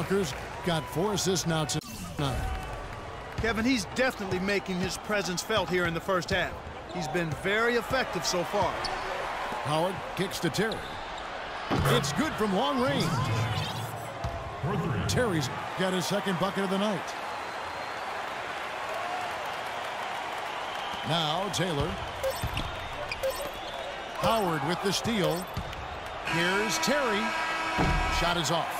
Walker's got 4 assists now tonight. Kevin, he's definitely making his presence felt here in the first half. He's been very effective so far. Howard kicks to Terry. It's good from long range. Terry's got his second bucket of the night. Now Taylor. Howard with the steal. Here's Terry. Shot is off.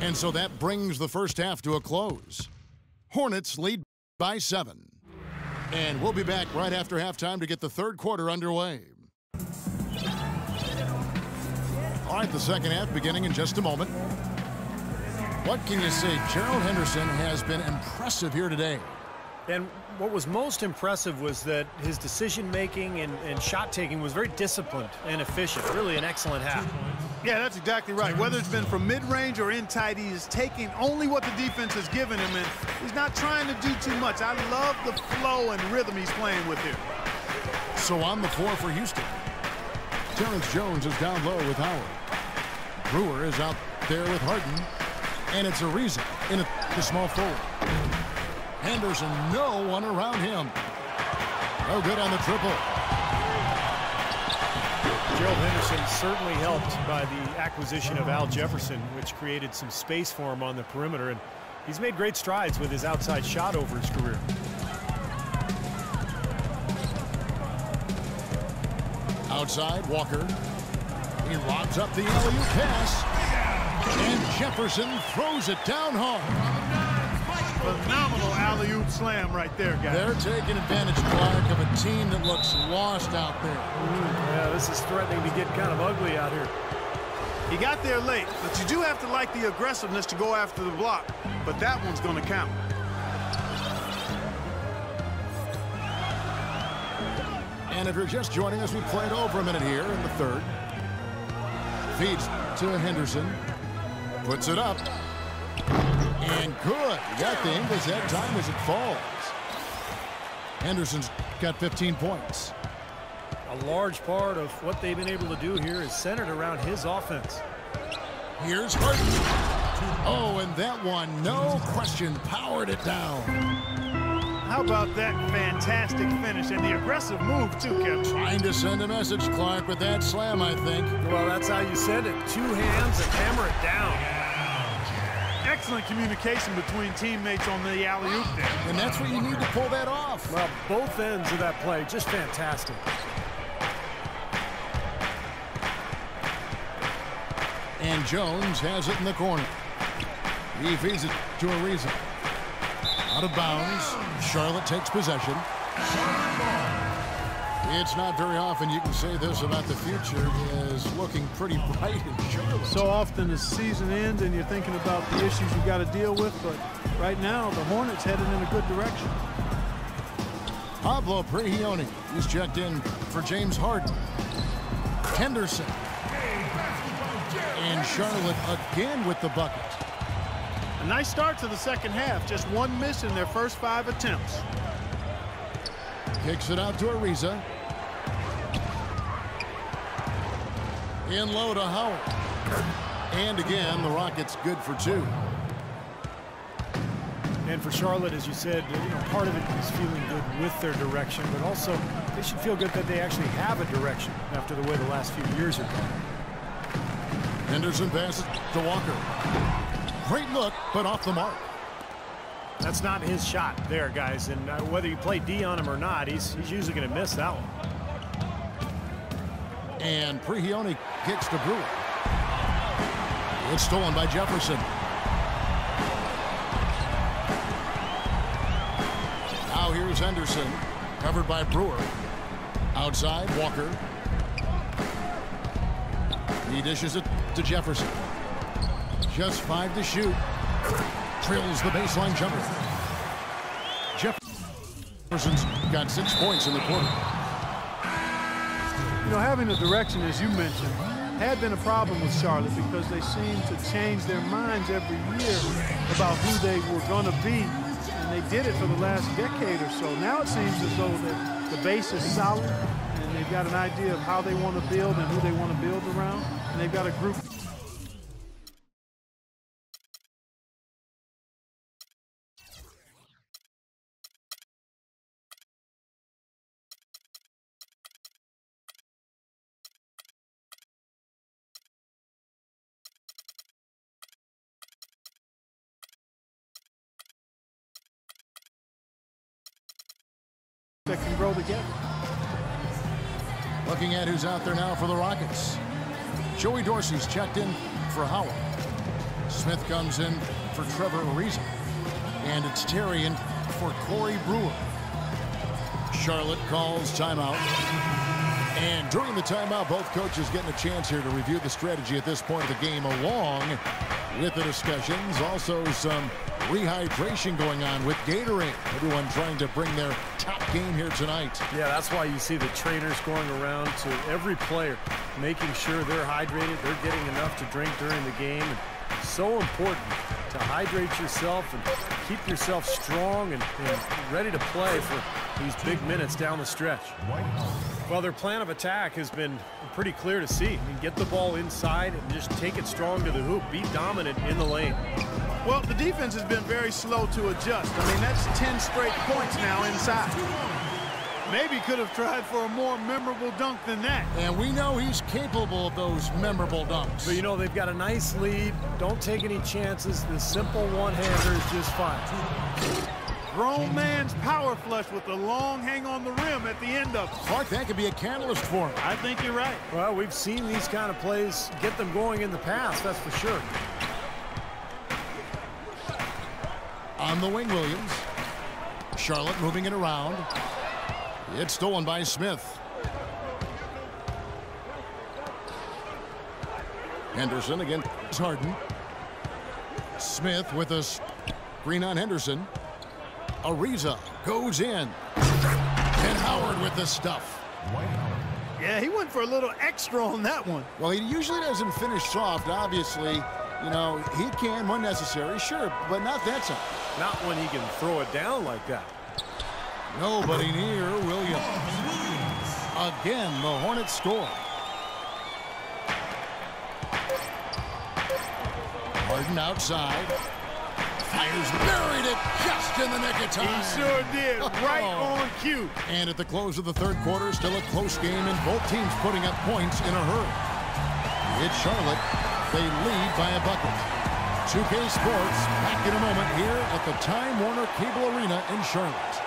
And so that brings the first half to a close. Hornets lead by 7. And we'll be back right after halftime to get the third quarter underway. All right, the second half beginning in just a moment. What can you say? Gerald Henderson has been impressive here today. And what was most impressive was that his decision-making and shot-taking was very disciplined and efficient. Really an excellent half. Yeah, that's exactly right. Whether it's been from mid-range or in tight, he is taking only what the defense has given him, and he's not trying to do too much. I love the flow and rhythm he's playing with here. So on the floor for Houston, Terrence Jones is down low with Howard. Brewer is out there with Harden, and it's Ariza in the small forward. Henderson, no one around him. No good on the triple. Gerald Henderson certainly helped by the acquisition of Al Jefferson, which created some space for him on the perimeter, and he's made great strides with his outside shot over his career. Outside, Walker. He lobs up the alley-oop pass, and Jefferson throws it down hard. Phenomenal alley-oop slam right there, guys. They're taking advantage, Clark, of a team that looks lost out there. Yeah, this is threatening to get kind of ugly out here. He got there late, but you do have to like the aggressiveness to go after the block. But that one's going to count. And if you're just joining us, we played over a minute here in the third. Feeds to Henderson. Puts it up. And good. Got the angles that time as it falls. Henderson's got 15 points. A large part of what they've been able to do here is centered around his offense. Here's Harden. Oh, and that one, no question, powered it down. How about that fantastic finish and the aggressive move, too, Kevin? Trying to send a message, Clark, with that slam, I think. Well, that's how you send it. 2 hands and hammer it down. Excellent communication between teammates on the alley-oop there. And that's what you need to pull that off. Well, both ends of that play, just fantastic. And Jones has it in the corner. He feeds it to Ariza. Out of bounds. Charlotte takes possession. It's not very often you can say this about the future is looking pretty bright in Charlotte. So often the season ends and you're thinking about the issues you've got to deal with, but right now the Hornets headed in a good direction. Pablo Prigioni is checked in for James Harden. Henderson. And Charlotte again with the bucket. A nice start to the second half. Just 1 miss in their first 5 attempts. Kicks it out to Ariza. In low to Howard. And again, the Rockets good for 2. And for Charlotte, as you said, part of it is feeling good with their direction, but also they should feel good that they actually have a direction after the way the last few years have gone. Henderson passes to Walker. Great look, but off the mark. That's not his shot there, guys, and whether you play D on him or not, he's usually going to miss that one. And Prigioni kicks to Brewer. It's stolen by Jefferson. Now here's Henderson, covered by Brewer. Outside, Walker. He dishes it to Jefferson. Just 5 to shoot. Drills the baseline jumper. Jefferson's got 6 points in the quarter. You know, having a direction, as you mentioned, had been a problem with Charlotte because they seem to change their minds every year about who they were going to be, and they did it for the last decade or so. Now it seems as though that the base is solid, and they've got an idea of how they want to build and who they want to build around, and they've got a group. that can grow together. Looking at who's out there now for the Rockets. Joey Dorsey's checked in for Howard. Smith comes in for Trevor Ariza. And it's Terry in for Corey Brewer. Charlotte calls timeout. And during the timeout, both coaches getting a chance here to review the strategy at this point of the game, along with the discussions. Also some rehydration going on with Gatorade. Everyone trying to bring their top game here tonight. Yeah, that's why you see the trainers going around to every player, making sure they're hydrated, they're getting enough to drink during the game. And so important to hydrate yourself and keep yourself strong and ready to play for these big minutes down the stretch. Well, their plan of attack has been pretty clear to see. I mean, get the ball inside and just take it strong to the hoop. Be dominant in the lane. Well, the defense has been very slow to adjust. I mean, that's 10 straight points now inside. Maybe could have tried for a more memorable dunk than that. And we know he's capable of those memorable dunks. But, you know, they've got a nice lead. Don't take any chances. The simple one-hander is just fine. Grown man's power flush with the long hang on the rim at the end of it. Clark, that could be a catalyst for him. I think you're right. Well, we've seen these kind of plays get them going in the past, that's for sure. On the wing, Williams. Charlotte moving it around. It's stolen by Smith. Henderson against Harden. Smith with a screen on Henderson. Ariza goes in. And Howard with the stuff. Yeah, he went for a little extra on that one. Well, he usually doesn't finish soft, obviously. You know, he can when necessary, sure, but not that time. Not when he can throw it down like that. Nobody near Williams. Again, the Hornets score. Harden outside. Fires, buried it just in the nick of time. He sure did, right on cue. And at the close of the third quarter, still a close game, and both teams putting up points in a hurry. It's Charlotte. They lead by a bucket. 2K Sports back in a moment here at the Time Warner Cable Arena in Charlotte.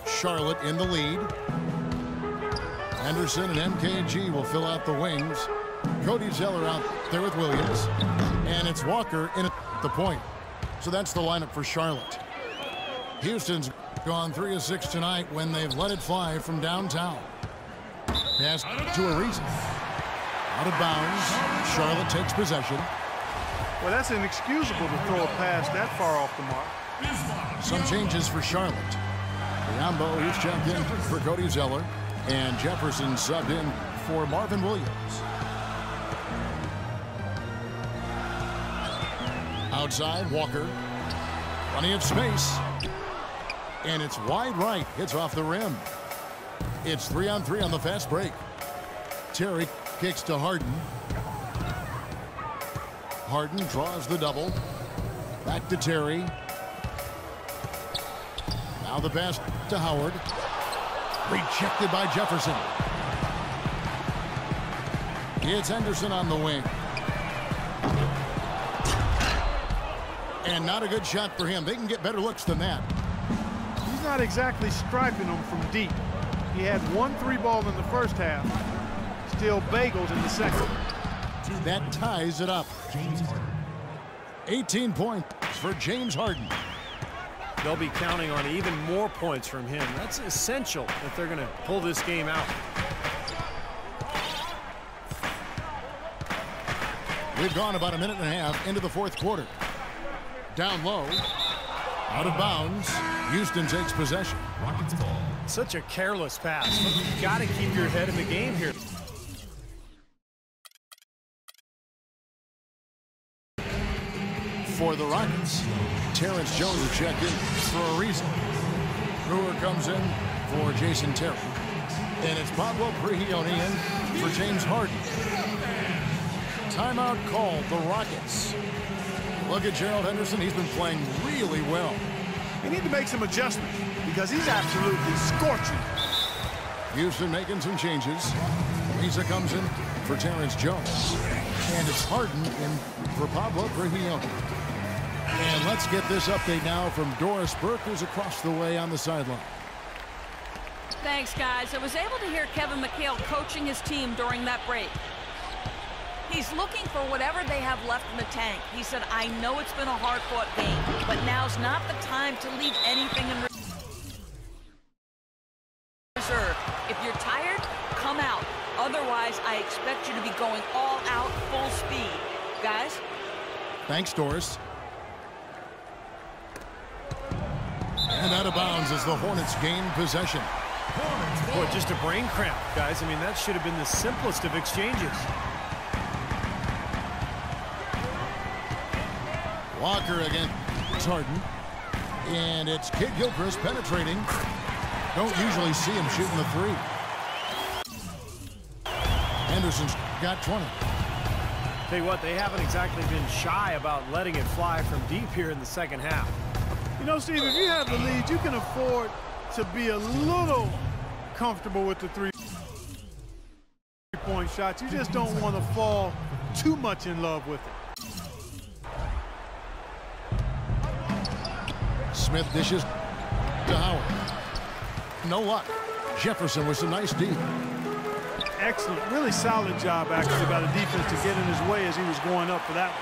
Charlotte in the lead. Henderson and MKG will fill out the wings. Cody Zeller out there with Williams. And it's Walker in at the point. So that's the lineup for Charlotte. Houston's gone 3 of 6 tonight when they've let it fly from downtown. Pass to Ariza. Out of bounds. Charlotte takes possession. Well, that's inexcusable to throw a pass that far off the mark. Some changes for Charlotte. Biombo, he's checked in for Cody Zeller. And Jefferson subbed in for Marvin Williams. Outside, Walker. Plenty of space. And it's wide right. Hits off the rim. It's 3-on-3 on the fast break. Terry kicks to Harden. Harden draws the double. Back to Terry. Now the pass to Howard. Rejected by Jefferson. It's Henderson on the wing. And not a good shot for him. They can get better looks than that. He's not exactly striping them from deep. He had 1 3-ball in the first half. Still bagels in the second. That ties it up. 18 points for James Harden. They'll be counting on even more points from him. That's essential if they're going to pull this game out. We've gone about a minute and a half into the fourth quarter. Down low. Out of bounds. Houston takes possession. Such a careless pass. You've got to keep your head in the game here. For the Rockets, Terrence Jones will check in for a reason. Brewer comes in for Jason Terry. And it's Pablo Prigioni in for James Harden. Timeout called, the Rockets. Look at Gerald Henderson. He's been playing really well. They need to make some adjustments because he's absolutely scorching. Houston making some changes. Ariza comes in for Terrence Jones. And it's Harden in for Pablo Berrios. And let's get this update now from Doris Burke, who's across the way on the sideline. Thanks, guys. I was able to hear Kevin McHale coaching his team during that break. He's looking for whatever they have left in the tank. He said, I know it's been a hard-fought game, but now's not the time to leave anything in reserve. If you're tired, come out. Otherwise, I expect you to be going all out, full speed. Guys? Thanks, Doris. And out of bounds as the Hornets gain possession. Boy, just a brain cramp, guys. I mean, that should have been the simplest of exchanges. Walker again. It's Harden. And it's Kid Gilchrist penetrating. Don't usually see him shooting the three. Henderson's got 20. Tell you what, they haven't exactly been shy about letting it fly from deep here in the second half. You know, Steve, if you have the lead, you can afford to be a little comfortable with the three-point shots. You just don't want to fall too much in love with it. Smith dishes to Howard. No luck. Jefferson with some nice D. Excellent. Really solid job, actually, by the defense to get in his way as he was going up for that one.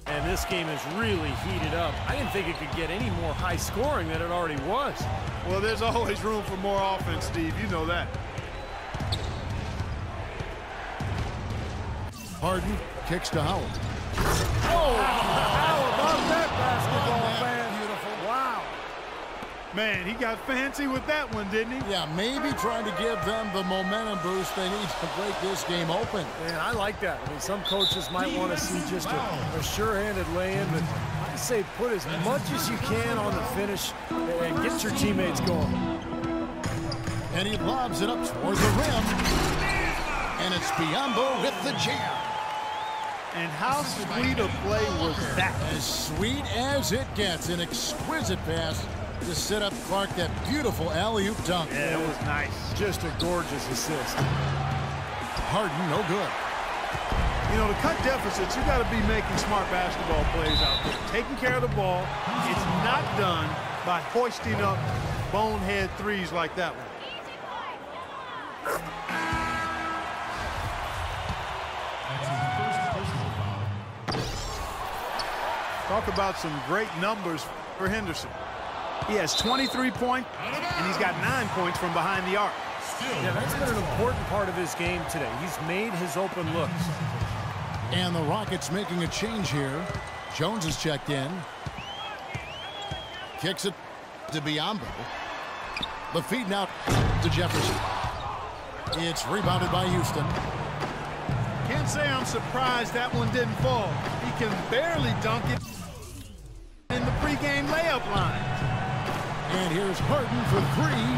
And this game is really heated up. I didn't think it could get any more high scoring than it already was. Well, there's always room for more offense, Steve. You know that. Harden kicks to Howard. Oh, how about that basketball, man? Beautiful. Wow. Man, he got fancy with that one, didn't he? Yeah, maybe trying to give them the momentum boost they need to break this game open. Man, I like that. I mean, some coaches might want to see just a sure-handed lay-in, but I say put as much as you can on the finish and get your teammates going. And he lobs it up toward the rim. And it's Biyombo with the jam. And how sweet a play was that? As sweet as it gets. An exquisite pass to set up Clark that beautiful alley-oop dunk. Yeah, it was nice. Just a gorgeous assist. Harden, no good. You know, to cut deficits, you got to be making smart basketball plays out there. Taking care of the ball. It's not done by hoisting up bonehead threes like that one. Talk about some great numbers for Henderson. He has 23 points, and he's got 9 points from behind the arc. Yeah, that's been an important part of his game today. He's made his open looks. And the Rockets making a change here. Jones is checked in. Kicks it to Biyombo. The feed now to Jefferson. It's rebounded by Houston. Can't say I'm surprised that one didn't fall. He can barely dunk it in the pregame layup line. And here's Harden for three.